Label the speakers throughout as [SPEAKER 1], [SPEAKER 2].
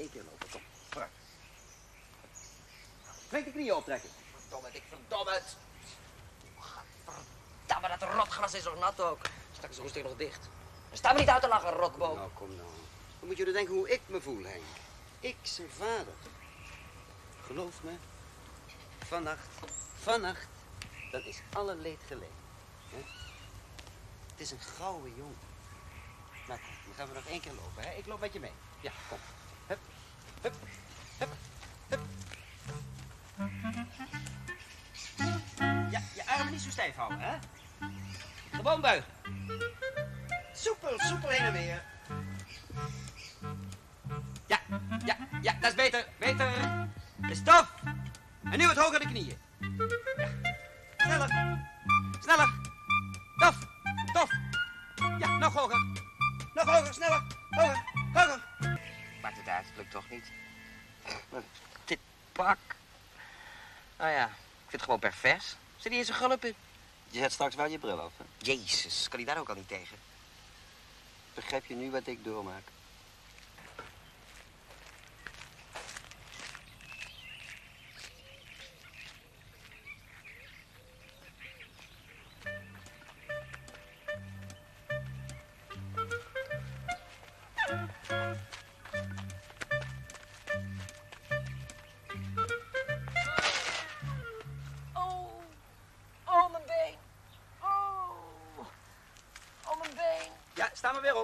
[SPEAKER 1] één keer lopen. Kom, vooruit. Flink de knieën optrekken.
[SPEAKER 2] Verdomme het. Gadverdamme, dat rotgras is nog nat ook. Straks roest ik nog dicht. Sta me niet uit te lachen, rotboom.
[SPEAKER 1] Nou, kom nou. Dan moet je er denken hoe ik me voel, Henk. Ik, zijn vader. Geloof me, vannacht, dan is alle leed geleden. Hè? Het is een gouden jongen. Nou, kom, dan gaan we nog één keer lopen, hè? Ik loop met je mee. Ja, kom. Hup, hup, hup, hup. Ja, je armen niet zo stijf houden, hè? Gewoon buigen. Soepel heen en weer. Ja, dat is beter. De stof. En nu wat hoger de knieën. Ja. Sneller. Tof. Ja, nog hoger. Sneller. Hoger.
[SPEAKER 2] Maakt het uit, het lukt toch niet? Dit pak. Nou ja, ik vind het gewoon pervers. Zit hij in zijn gulpen?
[SPEAKER 1] Je zet straks wel je bril af, hè?
[SPEAKER 2] Jezus, kan hij daar ook al niet tegen?
[SPEAKER 1] Begrijp je nu wat ik doormaak?
[SPEAKER 2] Oh, mijn been. Oh, mijn been.
[SPEAKER 1] Ja, sta maar weer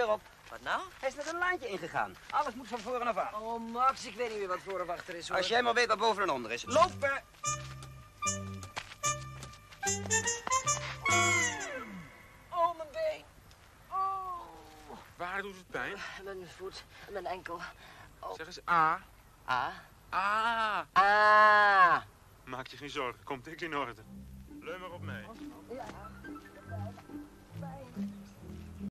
[SPEAKER 1] op.
[SPEAKER 2] Wat nou?
[SPEAKER 1] Hij is met een laantje ingegaan. Alles moet van voren af aan.
[SPEAKER 2] Oh, Max, ik weet niet meer wat voor of achter is, hoor.
[SPEAKER 1] Als jij maar weet wat boven en onder is. Lopen!
[SPEAKER 2] Oh, mijn been. Oh.
[SPEAKER 3] Waar doet het pijn?
[SPEAKER 2] Mijn voet, mijn enkel. Oh.
[SPEAKER 3] Zeg eens A.
[SPEAKER 2] A.
[SPEAKER 3] A.
[SPEAKER 2] A.
[SPEAKER 3] Maak je geen zorgen, komt niks in orde. Leun maar op mee.
[SPEAKER 2] Ja.